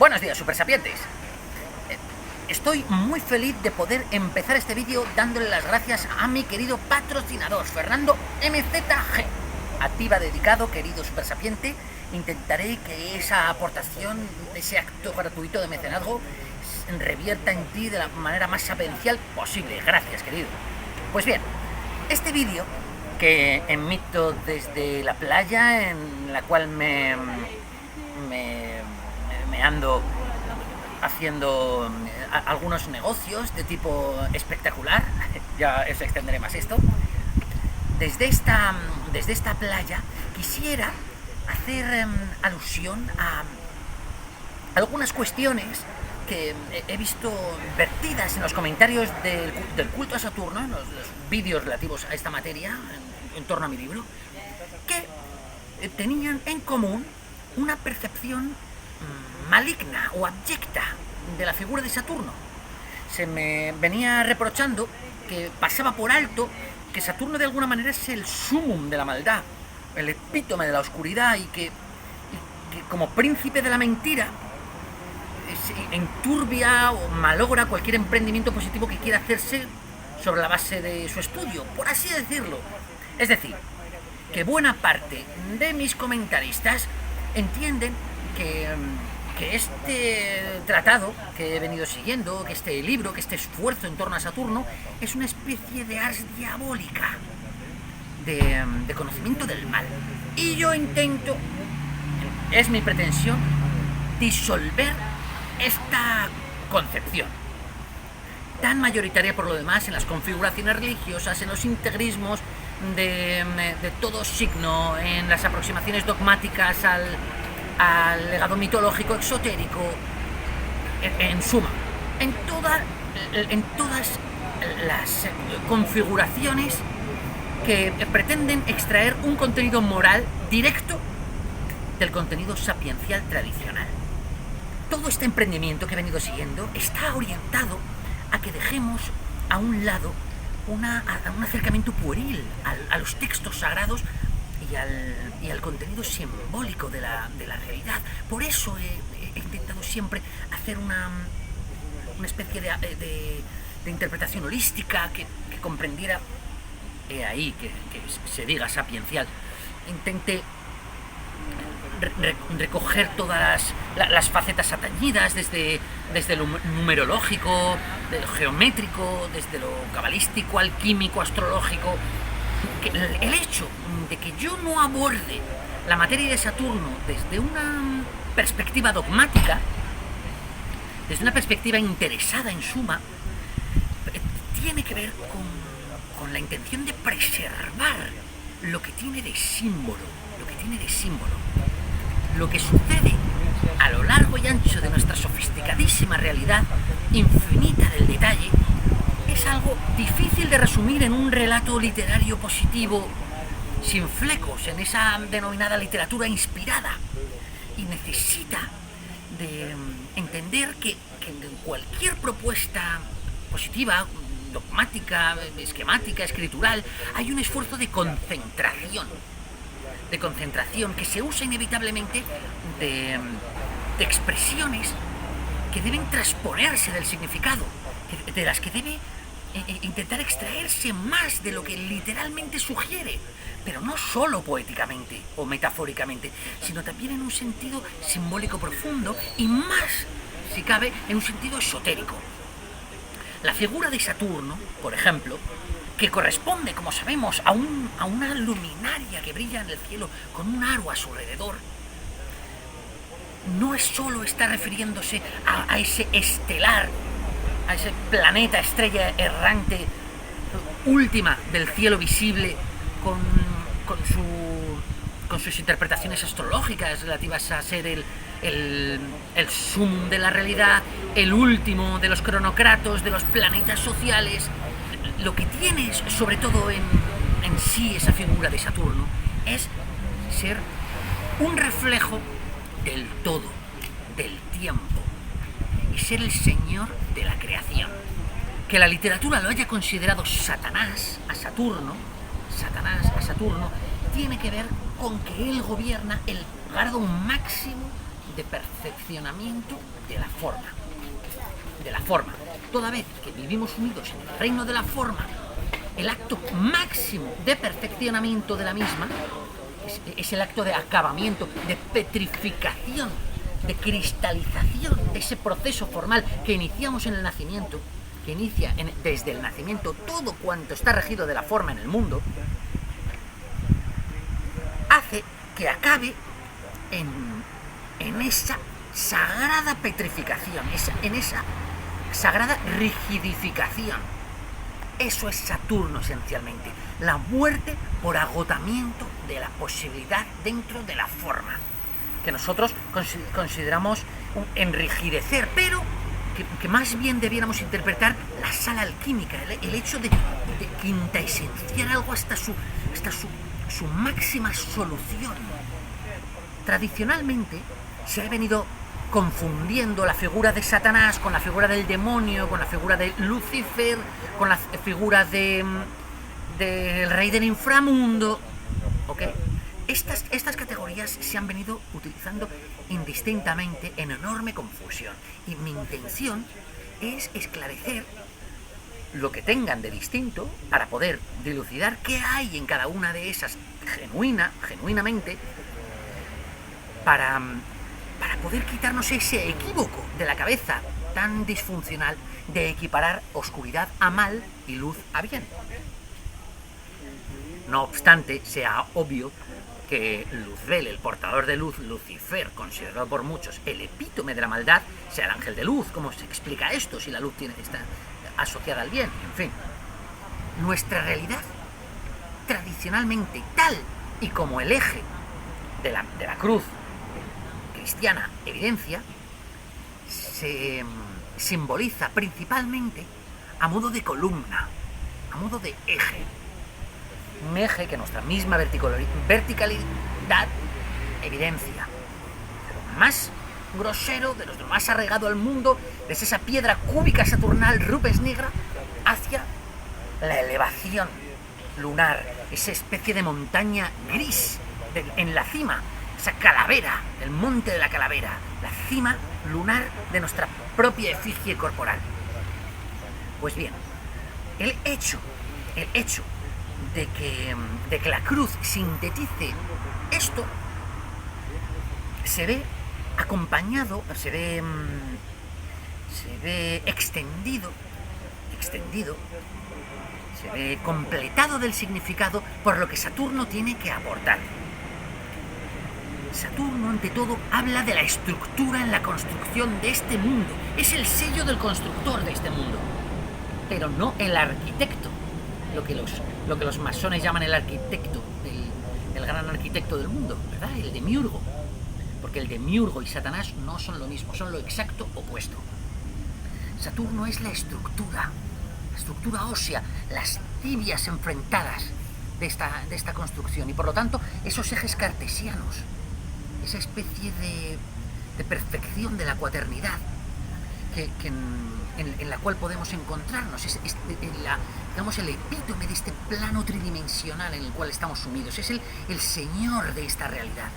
Buenos días, supersapientes. Estoy muy feliz de poder empezar este vídeo dándole las gracias a mi querido patrocinador, Fernando MZG. A ti va dedicado, querido supersapiente. Intentaré que esa aportación, ese acto gratuito de mecenazgo, revierta en ti de la manera más sapiencial posible. Gracias, querido. Pues bien, este vídeo que emito desde la playa, en la cual me ando haciendo algunos negocios de tipo espectacular, ya os extenderé más esto. Desde esta playa quisiera hacer alusión a algunas cuestiones que he visto vertidas en los comentarios del culto a Saturno, en los vídeos relativos a esta materia, en torno a mi libro, que tenían en común una percepción maligna o abyecta de la figura de Saturno. Se me venía reprochando que pasaba por alto que Saturno de alguna manera es el sumum de la maldad, el epítome de la oscuridad, y que como príncipe de la mentira enturbia o malogra cualquier emprendimiento positivo que quiera hacerse sobre la base de su estudio, por así decirlo. Es decir, que buena parte de mis comentaristas entienden que este tratado que he venido siguiendo, que este libro, que este esfuerzo en torno a Saturno, es una especie de ars diabólica de conocimiento del mal. Y yo intento, es mi pretensión, disolver esta concepción, tan mayoritaria por lo demás en las configuraciones religiosas, en los integrismos de todo signo, en las aproximaciones dogmáticas al legado mitológico exotérico, en suma, en todas las configuraciones que pretenden extraer un contenido moral directo del contenido sapiencial tradicional. Todo este emprendimiento que he venido siguiendo está orientado a que dejemos a un lado un acercamiento pueril a los textos sagrados y al contenido simbólico de la realidad. Por eso he intentado siempre hacer una especie de interpretación holística que comprendiera, ahí que se diga sapiencial. Intenté recoger todas las facetas atañidas, desde lo numerológico, de lo geométrico, desde lo cabalístico, alquímico, astrológico. El hecho de que yo no aborde la materia de Saturno desde una perspectiva dogmática, desde una perspectiva interesada en suma, tiene que ver con la intención de preservar lo que tiene de símbolo, lo que sucede a lo largo y ancho de nuestra sofisticadísima realidad, infinita del detalle. Es algo difícil de resumir en un relato literario positivo, sin flecos, en esa denominada literatura inspirada, y necesita de entender que en cualquier propuesta positiva, dogmática, esquemática, escritural, hay un esfuerzo de concentración que se usa inevitablemente de expresiones que deben transponerse del significado, de las que debe intentar extraerse más de lo que literalmente sugiere, pero no solo poéticamente o metafóricamente, sino también en un sentido simbólico profundo y más, si cabe, en un sentido esotérico. La figura de Saturno, por ejemplo, que corresponde, como sabemos, a una luminaria que brilla en el cielo con un aro a su alrededor, no es solo está refiriéndose a ese estelar, a ese planeta, estrella errante, última del cielo visible, con sus interpretaciones astrológicas relativas a ser el sumum de la realidad, el último de los cronocratos, de los planetas sociales. Lo que tiene, sobre todo en sí, esa figura de Saturno, es ser un reflejo del todo, del tiempo, y ser el señor de la creación. Que la literatura lo haya considerado Satanás a Saturno, tiene que ver con que él gobierna el grado máximo de perfeccionamiento de la forma. De la forma. Toda vez que vivimos unidos en el reino de la forma, el acto máximo de perfeccionamiento de la misma es el acto de acabamiento, de petrificación, de cristalización de ese proceso formal que iniciamos en el nacimiento, que inicia desde el nacimiento todo cuanto está regido de la forma en el mundo, hace que acabe en esa sagrada petrificación, en esa sagrada rigidificación. Eso es Saturno esencialmente, la muerte por agotamiento de la posibilidad dentro de la forma, que nosotros consideramos un enrigidecer, pero que más bien debiéramos interpretar la sal alquímica, el hecho de quintaesenciar algo hasta su máxima solución. Tradicionalmente se ha venido confundiendo la figura de Satanás con la figura del demonio, con la figura de Lucifer, con la figura del rey del inframundo, ¿ok? Estas categorías se han venido utilizando indistintamente en enorme confusión, y mi intención es esclarecer lo que tengan de distinto para poder dilucidar qué hay en cada una de esas genuinamente, para poder quitarnos ese equívoco de la cabeza tan disfuncional de equiparar oscuridad a mal y luz a bien. No obstante, sea obvio que Luzbel, el portador de luz, Lucifer, considerado por muchos el epítome de la maldad, sea el ángel de luz. ¿Cómo se explica esto si la luz está asociada al bien? En fin, nuestra realidad, tradicionalmente tal y como el eje de la cruz cristiana evidencia, se simboliza principalmente a modo de columna, a modo de eje. Un eje que nuestra misma verticalidad evidencia. De lo más grosero, de lo más arraigado al mundo, desde esa piedra cúbica saturnal Rubens Nigra hacia la elevación lunar, esa especie de montaña gris en la cima, esa calavera, el monte de la calavera, la cima lunar de nuestra propia efigie corporal. Pues bien, el hecho de que la cruz sintetice esto se ve acompañado, se ve extendido, se ve completado del significado por lo que Saturno tiene que aportar. Saturno, ante todo, habla de la estructura en la construcción de este mundo. Es el sello del constructor de este mundo, pero no el arquitecto, lo que los masones llaman el arquitecto, el gran arquitecto del mundo, ¿verdad? El demiurgo. Porque el demiurgo y Satanás no son lo mismo, son lo exacto opuesto. Saturno es la estructura ósea, las tibias enfrentadas de esta construcción, y por lo tanto esos ejes cartesianos, esa especie de perfección de la cuaternidad en la cual podemos encontrarnos, digamos el epítome de este plano tridimensional en el cual estamos sumidos. Es el señor de esta realidad,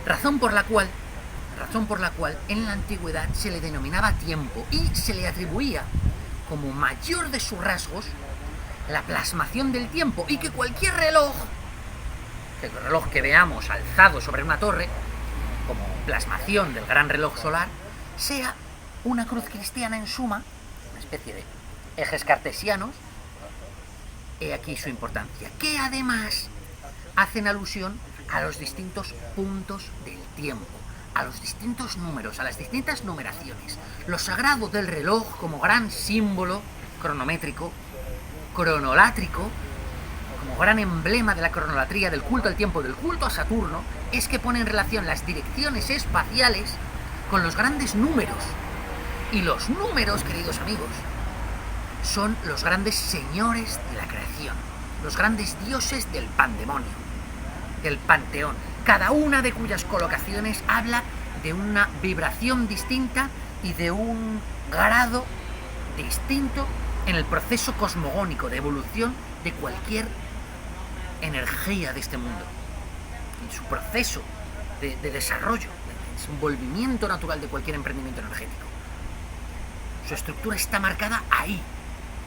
razón por la cual en la antigüedad se le denominaba tiempo y se le atribuía como mayor de sus rasgos la plasmación del tiempo, y que cualquier reloj que veamos alzado sobre una torre como plasmación del gran reloj solar sea una cruz cristiana en suma, una especie de ejes cartesianos. He aquí su importancia, que además hacen alusión a los distintos puntos del tiempo, a los distintos números, a las distintas numeraciones. Lo sagrado del reloj como gran símbolo cronométrico, cronolátrico, como gran emblema de la cronolatría, del culto al tiempo, del culto a Saturno, es que pone en relación las direcciones espaciales con los grandes números. Y los números, queridos amigos, son los grandes señores de la creación, los grandes dioses del pandemonio, del panteón, cada una de cuyas colocaciones habla de una vibración distinta y de un grado distinto en el proceso cosmogónico de evolución de cualquier energía de este mundo, en su proceso de desarrollo, de desenvolvimiento natural de cualquier emprendimiento energético. Su estructura está marcada ahí.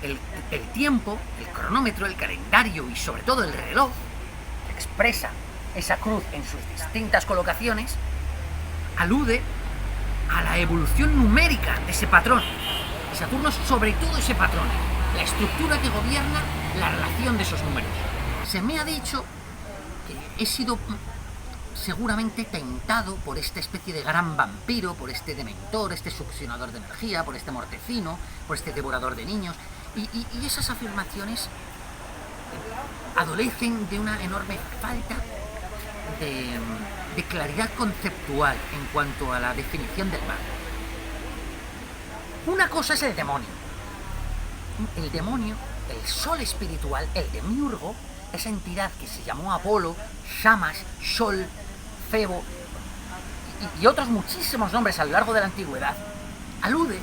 El tiempo, el cronómetro, el calendario y sobre todo el reloj, que expresa esa cruz en sus distintas colocaciones, alude a la evolución numérica de ese patrón. Saturno es sobre todo ese patrón, la estructura que gobierna la relación de esos números. Se me ha dicho que he sido seguramente tentado por esta especie de gran vampiro, por este dementor, este succionador de energía, por este mortecino, por este devorador de niños, y esas afirmaciones adolecen de una enorme falta de claridad conceptual en cuanto a la definición del mal. Una cosa es el demonio. El demonio, el sol espiritual, el demiurgo, esa entidad que se llamó Apolo, Shamash, Sol, Febo y otros muchísimos nombres a lo largo de la antigüedad, alude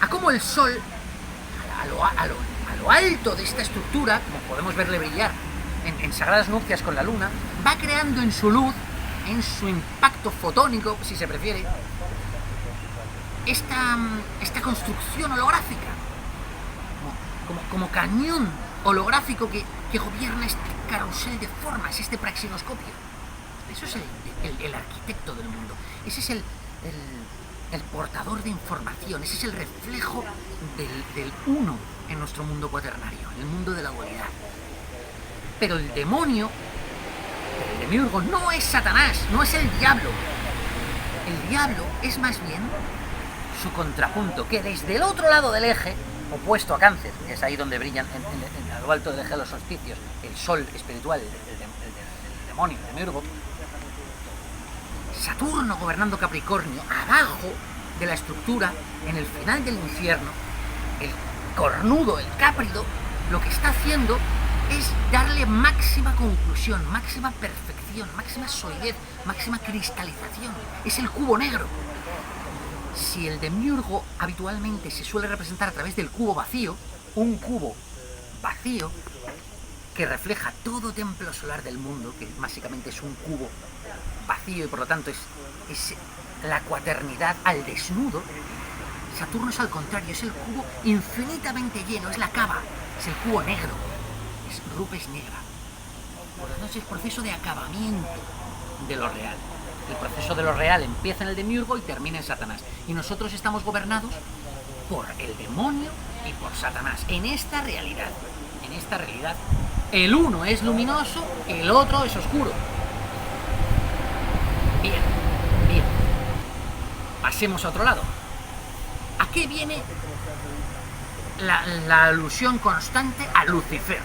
a cómo el sol, a lo alto de esta estructura, como podemos verle brillar en sagradas nupcias con la luna, va creando en su luz, en su impacto fotónico, si se prefiere, esta construcción holográfica, como cañón holográfico que gobierna este carrusel de formas, este praxinoscopio. Eso es el arquitecto del mundo. Ese es el portador de información. Ese es el reflejo del uno en nuestro mundo cuaternario, en el mundo de la dualidad. Pero el demonio, el demiurgo, no es Satanás, no es el diablo. El diablo es más bien su contrapunto, que desde el otro lado del eje, opuesto a Cáncer, que es ahí donde brillan a lo alto del eje de los solsticios, el sol espiritual, el demonio, el demiurgo, Saturno gobernando Capricornio, abajo de la estructura, en el final del infierno, el cornudo, el cáprido, lo que está haciendo es darle máxima conclusión, máxima perfección, máxima solidez, máxima cristalización. Es el cubo negro. Si el demiurgo habitualmente se suele representar a través del cubo vacío, un cubo vacío que refleja todo templo solar del mundo, que básicamente es un cubo vacío y por lo tanto es la cuaternidad al desnudo, Saturno es al contrario, es el cubo infinitamente lleno, es la cava, es el cubo negro, es rupes negra. Por lo tanto es el proceso de acabamiento de lo real. El proceso de lo real empieza en el demiurgo y termina en Satanás. Y nosotros estamos gobernados por el demonio y por Satanás. En esta realidad, el uno es luminoso, el otro es oscuro. Bien. Pasemos a otro lado. ¿A qué viene la alusión constante a Lucifer?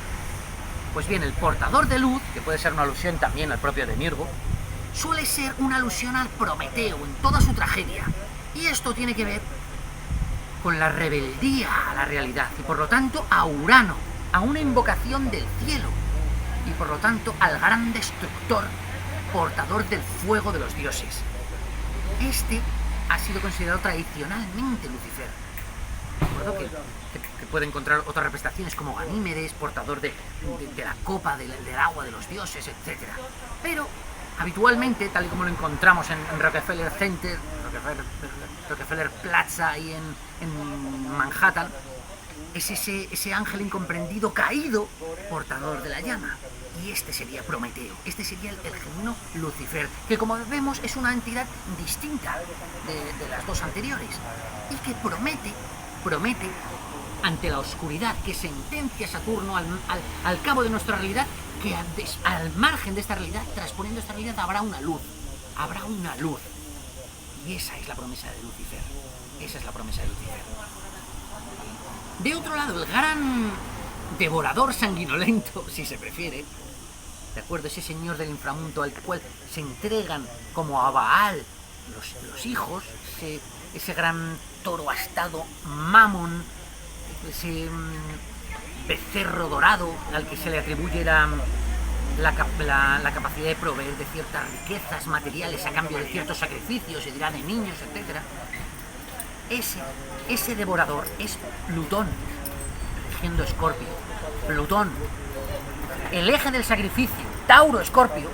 Pues bien, el portador de luz, que puede ser una alusión también al propio demiurgo, suele ser una alusión al Prometeo en toda su tragedia. Y esto tiene que ver con la rebeldía a la realidad y por lo tanto a Urano, a una invocación del cielo y por lo tanto al gran destructor, portador del fuego de los dioses. Este ha sido considerado tradicionalmente Lucifer. Recuerdo que puede encontrar otras representaciones como Ganímedes, portador de la copa del agua de los dioses, etc. Pero habitualmente, tal y como lo encontramos en Rockefeller Center, Rockefeller Plaza ahí en Manhattan, es ese ángel incomprendido caído, portador de la llama. Y este sería Prometeo, este sería el genuino Lucifer, que como vemos es una entidad distinta de las dos anteriores, y que promete ante la oscuridad, que sentencia a Saturno al cabo de nuestra realidad, que al margen de esta realidad, transponiendo esta realidad, habrá una luz. Y esa es la promesa de Lucifer. De otro lado, el gran devorador sanguinolento, si se prefiere, ¿de acuerdo? Ese señor del inframundo al cual se entregan como a Baal los hijos, ese gran toro astado, Mamón, ese becerro dorado al que se le atribuye la capacidad de proveer de ciertas riquezas materiales a cambio de ciertos sacrificios, se dirá de niños, etc. Ese devorador es Plutón, rigiendo Escorpio. Plutón, el eje del sacrificio, Tauro-Escorpio,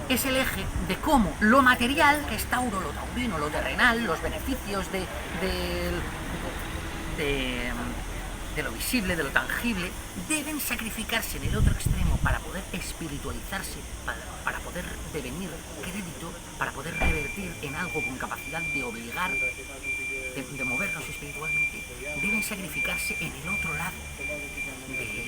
es el eje de cómo lo material, que es Tauro, lo taurino, lo terrenal, los beneficios de lo visible, de lo tangible, deben sacrificarse en el otro extremo para poder espiritualizarse, para poder devenir crédito, para poder revertir en algo con capacidad de obligar, de movernos espiritualmente. Deben sacrificarse en el otro lado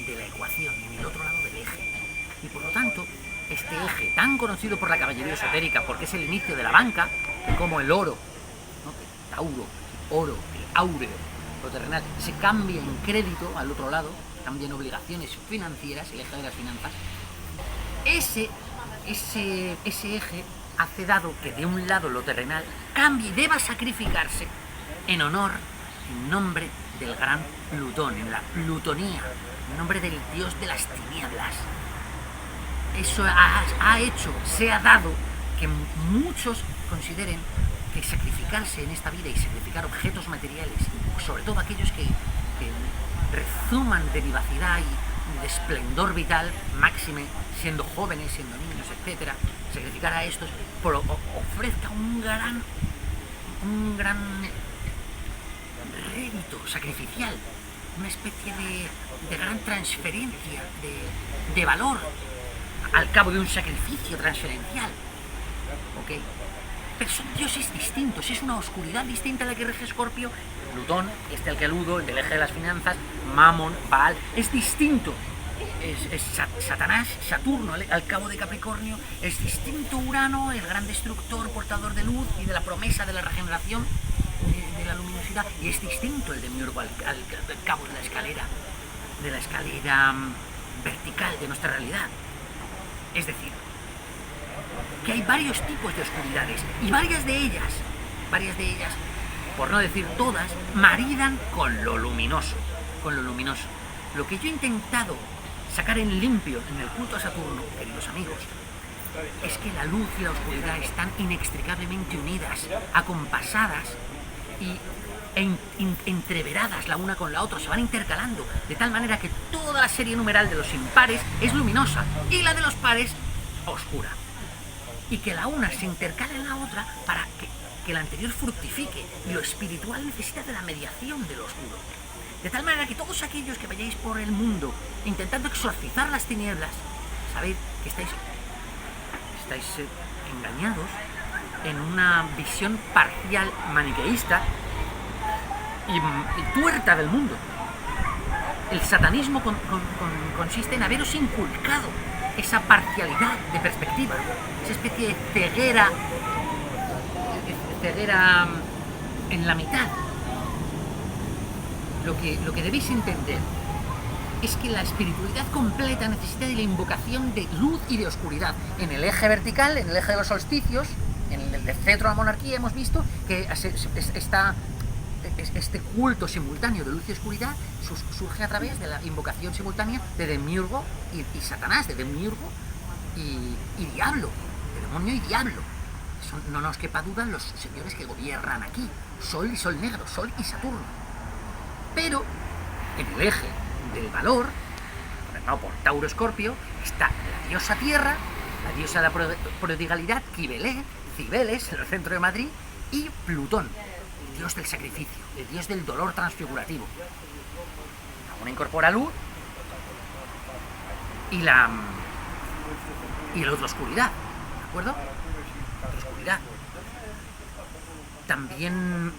de la ecuación, en el otro lado del eje. Y por lo tanto, este eje tan conocido por la caballería esotérica, porque es el inicio de la banca, como el oro, ¿no? El Tauro, el oro, el áureo, lo terrenal, se cambia en crédito al otro lado, cambia en obligaciones financieras, el eje de las finanzas. Ese eje hace dado que de un lado lo terrenal cambie y deba sacrificarse en honor, en nombre del gran Plutón, en la plutonía, en nombre del dios de las tinieblas. Eso ha hecho, se ha dado que muchos consideren que sacrificarse en esta vida y sacrificar objetos materiales, sobre todo aquellos que rezuman de vivacidad y de esplendor vital, máxime siendo jóvenes, siendo niños, etc., sacrificar a estos, ofrezca un gran rédito sacrificial, una especie de gran transferencia de valor al cabo de un sacrificio transferencial. ¿Ok? Pero son dioses distintos, es una oscuridad distinta a la que rige Escorpio. Plutón, el que aludo, el del eje de las finanzas, Mamón, Baal, es distinto. Es Satanás, Saturno, al cabo de Capricornio, es distinto Urano, el gran destructor, portador de luz y de la promesa de la regeneración, de la luminosidad, y es distinto el Demiurgo al cabo de la escalera vertical de nuestra realidad. Es decir, que hay varios tipos de oscuridades y varias de ellas, por no decir todas, maridan con lo luminoso, Lo que yo he intentado sacar en limpio en el culto a Saturno, queridos amigos, es que la luz y la oscuridad están inextricablemente unidas, acompasadas e entreveradas la una con la otra, se van intercalando, de tal manera que toda la serie numeral de los impares es luminosa y la de los pares oscura. Y que la una se intercala en la otra para que la anterior fructifique, y lo espiritual necesita de la mediación de lo oscuro. De tal manera que todos aquellos que vayáis por el mundo intentando exorcizar las tinieblas, sabed que estáis engañados en una visión parcial maniqueísta y tuerta del mundo. El satanismo consiste en haberos inculcado esa parcialidad de perspectiva, esa especie de ceguera en la mitad. Lo que debéis entender es que la espiritualidad completa necesita de la invocación de luz y de oscuridad. En el eje vertical, en el eje de los solsticios, en el de cetro de la monarquía, hemos visto que este culto simultáneo de luz y oscuridad surge a través de la invocación simultánea de Demiurgo y Satanás, de Demiurgo y Diablo, de demonio y Diablo. No nos quepa duda los señores que gobiernan aquí, Sol y Sol negro, Sol y Saturno. Pero en el eje del valor, gobernado por Tauro Escorpio, está la diosa Tierra, la diosa de la prodigalidad, Cibeles, en el centro de Madrid, y Plutón, el dios del sacrificio, el dios del dolor transfigurativo. La una incorpora luz y la otra oscuridad, ¿de acuerdo? Otra oscuridad. También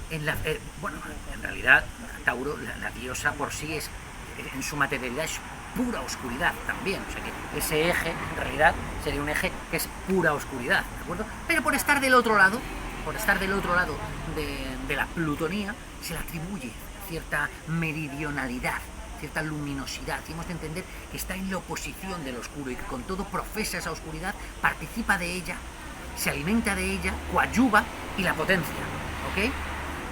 en realidad Tauro, la diosa por sí es, en su materialidad, es pura oscuridad también, o sea que ese eje en realidad sería un eje que es pura oscuridad, ¿de acuerdo? Pero por estar del otro lado de la plutonía, se le atribuye cierta meridionalidad, cierta luminosidad, y hemos de entender que está en la oposición del oscuro y que con todo profesa esa oscuridad, participa de ella, se alimenta de ella, coadyuva y la potencia, ¿ok?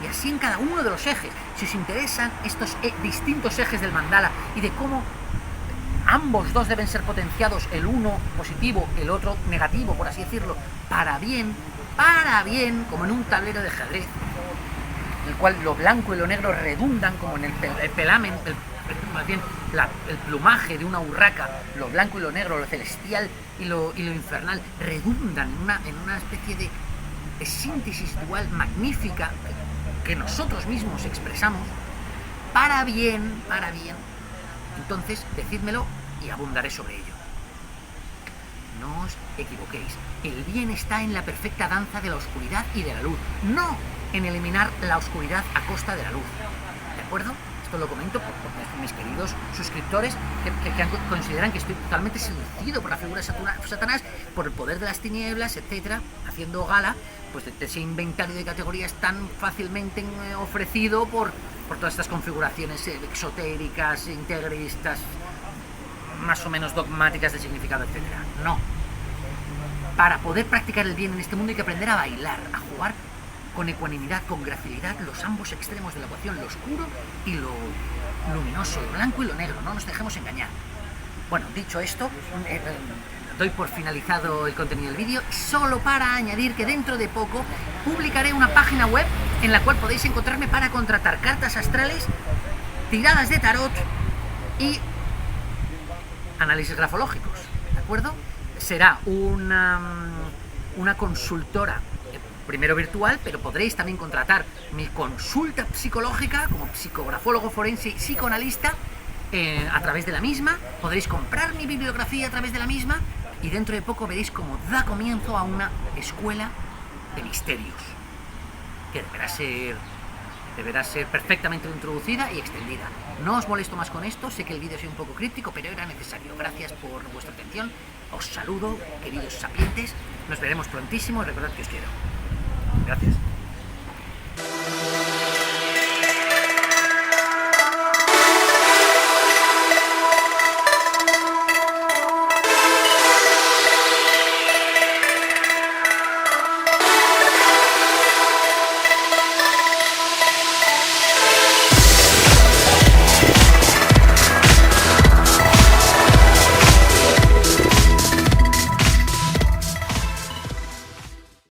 Y así en cada uno de los ejes. Si os interesan estos distintos ejes del mandala y de cómo ambos dos deben ser potenciados, el uno positivo, el otro negativo, por así decirlo, para bien, como en un tablero de ajedrez, en el cual lo blanco y lo negro redundan como en el pelamen, el más bien el plumaje de una urraca, lo blanco y lo negro, lo celestial y lo infernal, redundan en una especie de síntesis dual magnífica que nosotros mismos expresamos para bien, entonces decídmelo y abundaré sobre ello. No os equivoquéis, el bien está en la perfecta danza de la oscuridad y de la luz, no en eliminar la oscuridad a costa de la luz, ¿de acuerdo? Esto lo comento por mis queridos suscriptores que consideran que estoy totalmente seducido por la figura de Satanás, por el poder de las tinieblas, etcétera, haciendo gala pues de ese inventario de categorías tan fácilmente ofrecido por todas estas configuraciones exotéricas, integristas, más o menos dogmáticas de significado, etcétera. No. Para poder practicar el bien en este mundo hay que aprender a bailar, a jugar con ecuanimidad, con gracilidad, los ambos extremos de la ecuación, lo oscuro y lo luminoso, lo blanco y lo negro, no nos dejemos engañar. Bueno, dicho esto, doy por finalizado el contenido del vídeo, solo para añadir que dentro de poco publicaré una página web en la cual podéis encontrarme para contratar cartas astrales, tiradas de tarot y análisis grafológicos, ¿de acuerdo? Será una consultora, primero virtual, pero podréis también contratar mi consulta psicológica como psicografólogo forense y psicoanalista a través de la misma. Podréis comprar mi bibliografía a través de la misma y dentro de poco veréis cómo da comienzo a una escuela de misterios que deberá ser perfectamente introducida y extendida. No os molesto más con esto, sé que el vídeo ha sido un poco críptico, pero era necesario. Gracias por vuestra atención, os saludo, queridos sapientes, nos veremos prontísimo y recordad que os quiero. Gracias.